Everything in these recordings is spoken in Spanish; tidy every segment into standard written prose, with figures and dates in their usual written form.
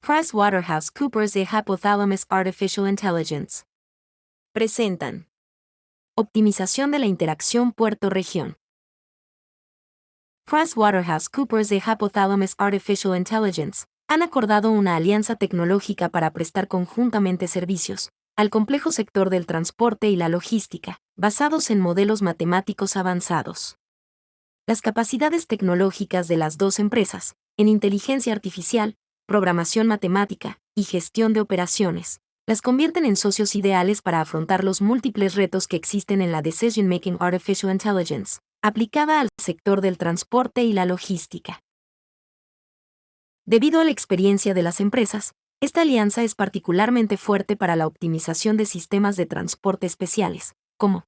PricewaterhouseCoopers y Hypothalamus Artificial Intelligence presentan optimización de la interacción puerto-región. PricewaterhouseCoopers y Hypothalamus Artificial Intelligence han acordado una alianza tecnológica para prestar conjuntamente servicios al complejo sector del transporte y la logística, basados en modelos matemáticos avanzados. Las capacidades tecnológicas de las dos empresas, en inteligencia artificial, programación matemática y gestión de operaciones, las convierten en socios ideales para afrontar los múltiples retos que existen en la Decision Making Artificial Intelligence, aplicada al sector del transporte y la logística. Debido a la experiencia de las empresas, esta alianza es particularmente fuerte para la optimización de sistemas de transporte especiales, como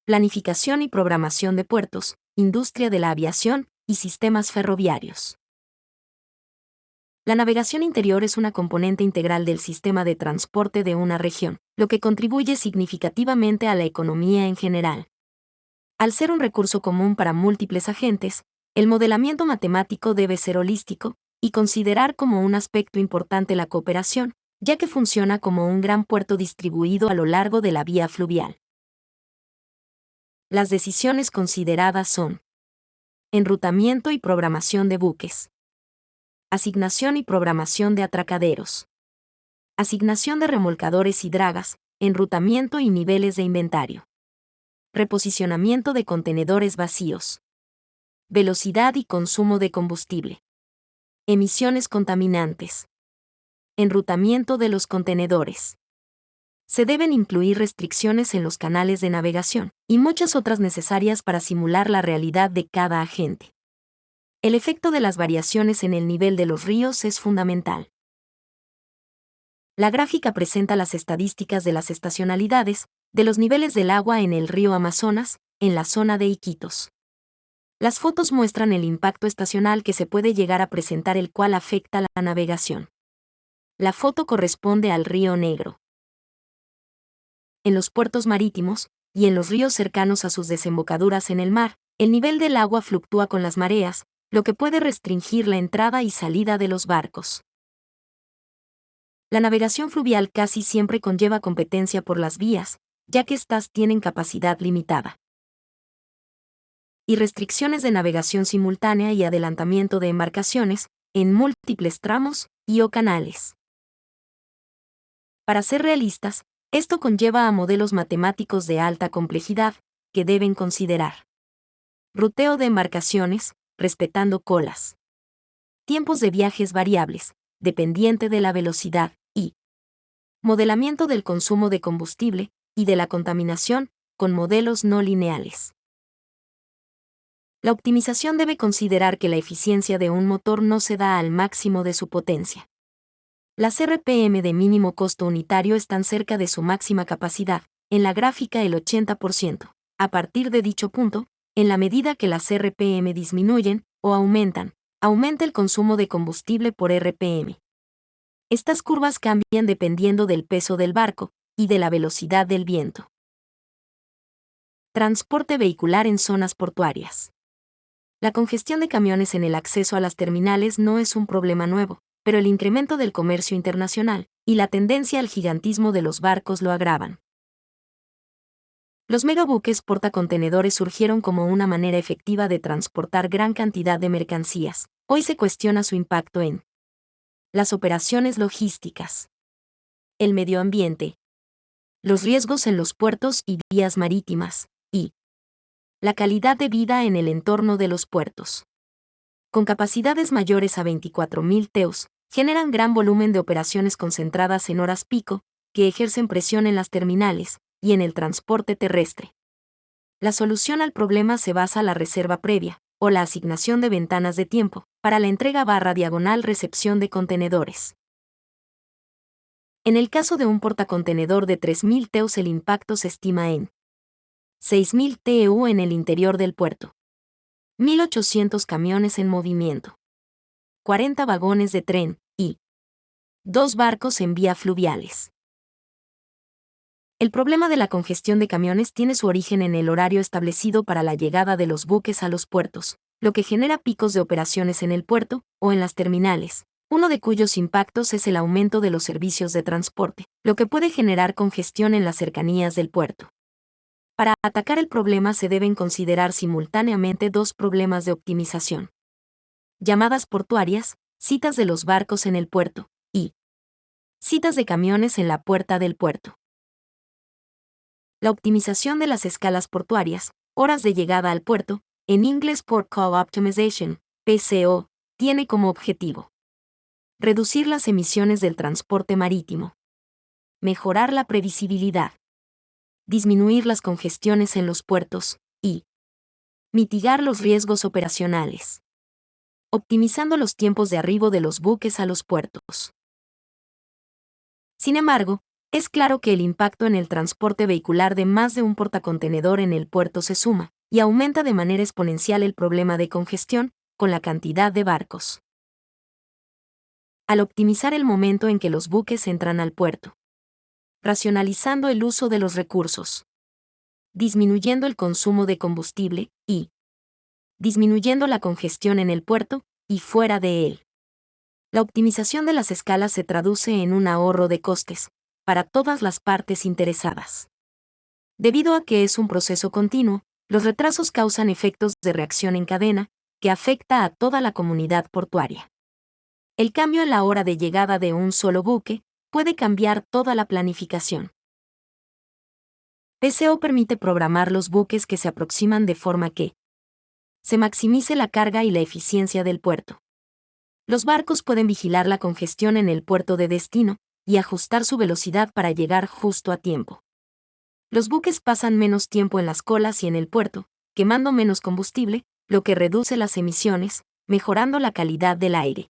planificación y programación de puertos, industria de la aviación y sistemas ferroviarios. La navegación interior es una componente integral del sistema de transporte de una región, lo que contribuye significativamente a la economía en general. Al ser un recurso común para múltiples agentes, el modelamiento matemático debe ser holístico y considerar como un aspecto importante la cooperación, ya que funciona como un gran puerto distribuido a lo largo de la vía fluvial. Las decisiones consideradas son: enrutamiento y programación de buques, asignación y programación de atracaderos, asignación de remolcadores y dragas, enrutamiento y niveles de inventario, reposicionamiento de contenedores vacíos, velocidad y consumo de combustible, emisiones contaminantes, enrutamiento de los contenedores. Se deben incluir restricciones en los canales de navegación y muchas otras necesarias para simular la realidad de cada agente. El efecto de las variaciones en el nivel de los ríos es fundamental. La gráfica presenta las estadísticas de las estacionalidades de los niveles del agua en el río Amazonas, en la zona de Iquitos. Las fotos muestran el impacto estacional que se puede llegar a presentar, el cual afecta la navegación. La foto corresponde al río Negro. En los puertos marítimos y en los ríos cercanos a sus desembocaduras en el mar, el nivel del agua fluctúa con las mareas, lo que puede restringir la entrada y salida de los barcos. La navegación fluvial casi siempre conlleva competencia por las vías, ya que éstas tienen capacidad limitada, y restricciones de navegación simultánea y adelantamiento de embarcaciones en múltiples tramos y/o canales. Para ser realistas, esto conlleva a modelos matemáticos de alta complejidad que deben considerar: ruteo de embarcaciones, respetando colas, tiempos de viajes variables, dependiente de la velocidad, y modelamiento del consumo de combustible y de la contaminación con modelos no lineales. La optimización debe considerar que la eficiencia de un motor no se da al máximo de su potencia. Las RPM de mínimo costo unitario están cerca de su máxima capacidad, en la gráfica el 80%. A partir de dicho punto, en la medida que las RPM disminuyen o aumentan, aumenta el consumo de combustible por RPM. Estas curvas cambian dependiendo del peso del barco y de la velocidad del viento. Transporte vehicular en zonas portuarias. La congestión de camiones en el acceso a las terminales no es un problema nuevo, pero el incremento del comercio internacional y la tendencia al gigantismo de los barcos lo agravan. Los megabuques portacontenedores surgieron como una manera efectiva de transportar gran cantidad de mercancías. Hoy se cuestiona su impacto en las operaciones logísticas, el medio ambiente, los riesgos en los puertos y vías marítimas, y la calidad de vida en el entorno de los puertos. Con capacidades mayores a 24.000 TEUs, generan gran volumen de operaciones concentradas en horas pico, que ejercen presión en las terminales y en el transporte terrestre. La solución al problema se basa en la reserva previa, o la asignación de ventanas de tiempo, para la entrega / recepción de contenedores. En el caso de un portacontenedor de 3.000 TEUs, el impacto se estima en 6.000 TEU en el interior del puerto, 1.800 camiones en movimiento, 40 vagones de tren y 2 barcos en vía fluviales. El problema de la congestión de camiones tiene su origen en el horario establecido para la llegada de los buques a los puertos, lo que genera picos de operaciones en el puerto o en las terminales, uno de cuyos impactos es el aumento de los servicios de transporte, lo que puede generar congestión en las cercanías del puerto. Para atacar el problema se deben considerar simultáneamente dos problemas de optimización: llamadas portuarias, citas de los barcos en el puerto, y citas de camiones en la puerta del puerto. La optimización de las escalas portuarias, horas de llegada al puerto, en inglés Port Call Optimization, PCO, tiene como objetivo reducir las emisiones del transporte marítimo, mejorar la previsibilidad, disminuir las congestiones en los puertos y mitigar los riesgos operacionales, optimizando los tiempos de arribo de los buques a los puertos. Sin embargo, es claro que el impacto en el transporte vehicular de más de un portacontenedor en el puerto se suma y aumenta de manera exponencial el problema de congestión con la cantidad de barcos. Al optimizar el momento en que los buques entran al puerto, racionalizando el uso de los recursos, disminuyendo el consumo de combustible y disminuyendo la congestión en el puerto y fuera de él. La optimización de las escalas se traduce en un ahorro de costes para todas las partes interesadas. Debido a que es un proceso continuo, los retrasos causan efectos de reacción en cadena que afecta a toda la comunidad portuaria. El cambio en la hora de llegada de un solo buque puede cambiar toda la planificación. PCO permite programar los buques que se aproximan de forma que se maximice la carga y la eficiencia del puerto. Los barcos pueden vigilar la congestión en el puerto de destino y ajustar su velocidad para llegar justo a tiempo. Los buques pasan menos tiempo en las colas y en el puerto, quemando menos combustible, lo que reduce las emisiones, mejorando la calidad del aire.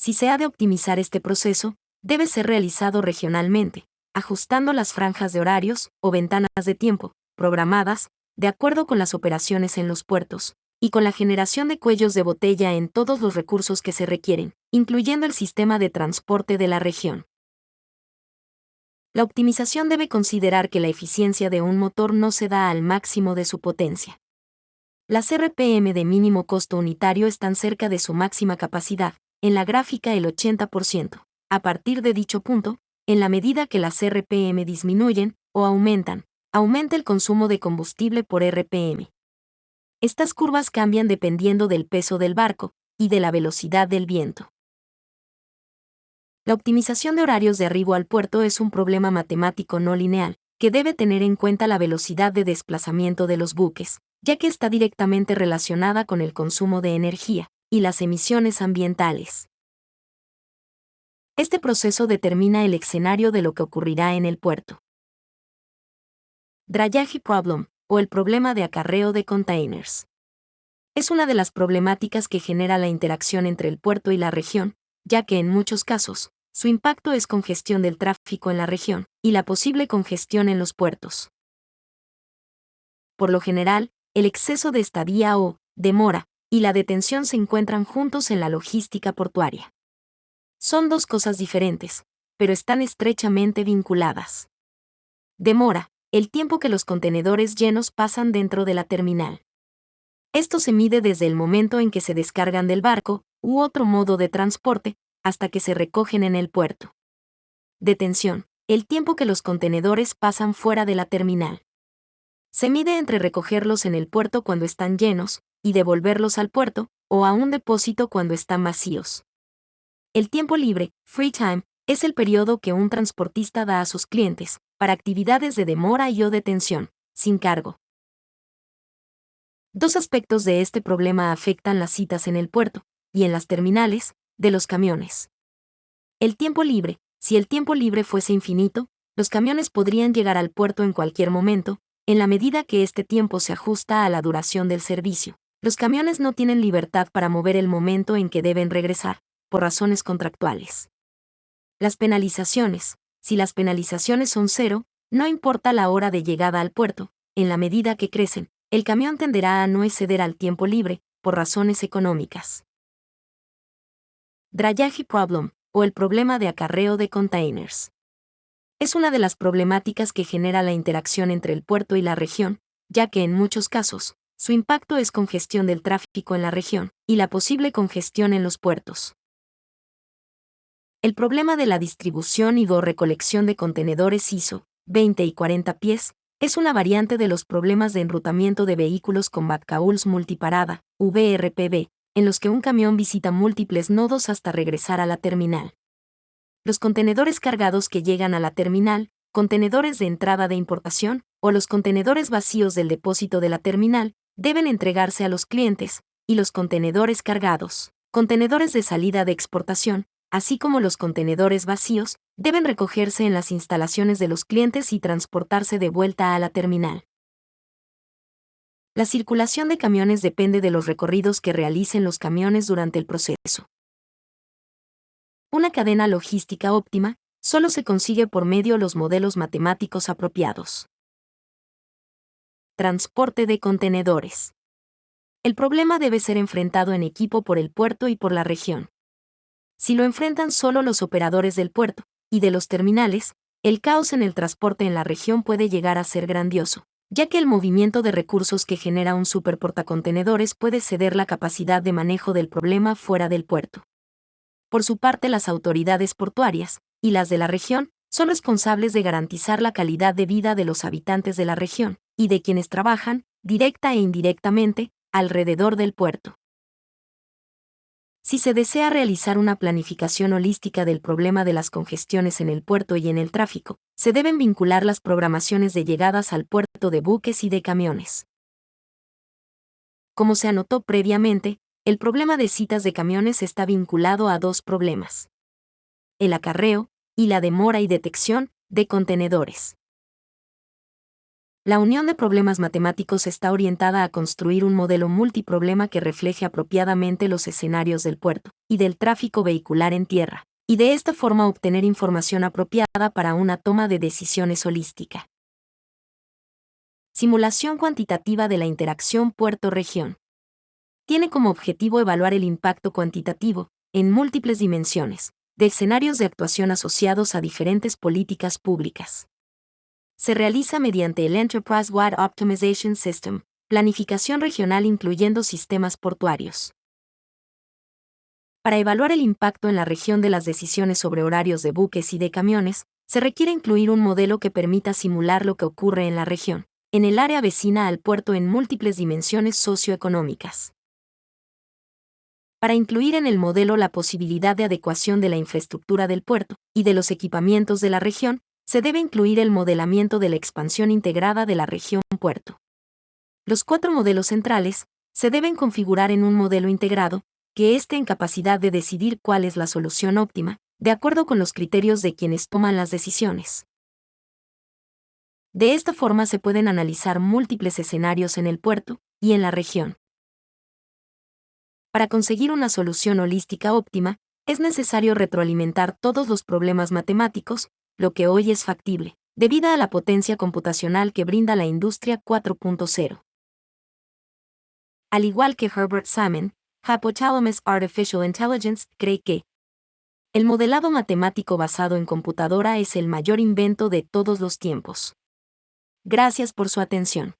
Si se ha de optimizar este proceso, debe ser realizado regionalmente, ajustando las franjas de horarios o ventanas de tiempo, programadas, de acuerdo con las operaciones en los puertos, y con la generación de cuellos de botella en todos los recursos que se requieren, incluyendo el sistema de transporte de la región. La optimización debe considerar que la eficiencia de un motor no se da al máximo de su potencia. Las RPM de mínimo costo unitario están cerca de su máxima capacidad, en la gráfica el 80%. A partir de dicho punto, en la medida que las RPM disminuyen o aumentan, aumenta el consumo de combustible por RPM. Estas curvas cambian dependiendo del peso del barco y de la velocidad del viento. La optimización de horarios de arribo al puerto es un problema matemático no lineal, que debe tener en cuenta la velocidad de desplazamiento de los buques, ya que está directamente relacionada con el consumo de energía y las emisiones ambientales. Este proceso determina el escenario de lo que ocurrirá en el puerto. Drayage Problem, o el problema de acarreo de containers. Es una de las problemáticas que genera la interacción entre el puerto y la región, ya que en muchos casos, su impacto es congestión del tráfico en la región y la posible congestión en los puertos. Por lo general, el exceso de estadía o demora y la detención se encuentran juntos en la logística portuaria. Son dos cosas diferentes, pero están estrechamente vinculadas. Demora, el tiempo que los contenedores llenos pasan dentro de la terminal. Esto se mide desde el momento en que se descargan del barco u otro modo de transporte hasta que se recogen en el puerto. Detención, el tiempo que los contenedores pasan fuera de la terminal. Se mide entre recogerlos en el puerto cuando están llenos y devolverlos al puerto o a un depósito cuando están vacíos. El tiempo libre, free time, es el periodo que un transportista da a sus clientes para actividades de demora y o detención, sin cargo. Dos aspectos de este problema afectan las citas en el puerto y en las terminales de los camiones. El tiempo libre. Si el tiempo libre fuese infinito, los camiones podrían llegar al puerto en cualquier momento, en la medida que este tiempo se ajusta a la duración del servicio. Los camiones no tienen libertad para mover el momento en que deben regresar, por razones contractuales. Las penalizaciones. Si las penalizaciones son cero, no importa la hora de llegada al puerto, en la medida que crecen, el camión tenderá a no exceder al tiempo libre, por razones económicas. Drayage Problem, o el problema de acarreo de containers. Es una de las problemáticas que genera la interacción entre el puerto y la región, ya que en muchos casos, Su impacto es congestión del tráfico en la región y la posible congestión en los puertos. El problema de la distribución y o recolección de contenedores ISO 20 y 40 pies es una variante de los problemas de enrutamiento de vehículos con backhaul multiparada, VRPV, en los que un camión visita múltiples nodos hasta regresar a la terminal. Los contenedores cargados que llegan a la terminal, contenedores de entrada de importación, o los contenedores vacíos del depósito de la terminal, deben entregarse a los clientes, y los contenedores cargados, contenedores de salida de exportación, así como los contenedores vacíos, deben recogerse en las instalaciones de los clientes y transportarse de vuelta a la terminal. La circulación de camiones depende de los recorridos que realicen los camiones durante el proceso. Una cadena logística óptima solo se consigue por medio de los modelos matemáticos apropiados. Transporte de contenedores. El problema debe ser enfrentado en equipo por el puerto y por la región. Si lo enfrentan solo los operadores del puerto y de los terminales, el caos en el transporte en la región puede llegar a ser grandioso, ya que el movimiento de recursos que genera un superportacontenedores puede ceder la capacidad de manejo del problema fuera del puerto. Por su parte, las autoridades portuarias y las de la región son responsables de garantizar la calidad de vida de los habitantes de la región y de quienes trabajan, directa e indirectamente, alrededor del puerto. Si se desea realizar una planificación holística del problema de las congestiones en el puerto y en el tráfico, se deben vincular las programaciones de llegadas al puerto de buques y de camiones. Como se anotó previamente, el problema de citas de camiones está vinculado a dos problemas: el acarreo y la demora y detección de contenedores. La unión de problemas matemáticos está orientada a construir un modelo multiproblema que refleje apropiadamente los escenarios del puerto y del tráfico vehicular en tierra, y de esta forma obtener información apropiada para una toma de decisiones holística. Simulación cuantitativa de la interacción puerto-región. Tiene como objetivo evaluar el impacto cuantitativo, en múltiples dimensiones, de escenarios de actuación asociados a diferentes políticas públicas. Se realiza mediante el Enterprise-Wide Optimization System, planificación regional incluyendo sistemas portuarios. Para evaluar el impacto en la región de las decisiones sobre horarios de buques y de camiones, se requiere incluir un modelo que permita simular lo que ocurre en la región, en el área vecina al puerto en múltiples dimensiones socioeconómicas. Para incluir en el modelo la posibilidad de adecuación de la infraestructura del puerto y de los equipamientos de la región, se debe incluir el modelamiento de la expansión integrada de la región puerto. Los 4 modelos centrales se deben configurar en un modelo integrado, que esté en capacidad de decidir cuál es la solución óptima, de acuerdo con los criterios de quienes toman las decisiones. De esta forma se pueden analizar múltiples escenarios en el puerto y en la región. Para conseguir una solución holística óptima, es necesario retroalimentar todos los problemas matemáticos, lo que hoy es factible, debido a la potencia computacional que brinda la industria 4.0. Al igual que Herbert Salmon, Hypothalamus Artificial Intelligence cree que el modelado matemático basado en computadora es el mayor invento de todos los tiempos. Gracias por su atención.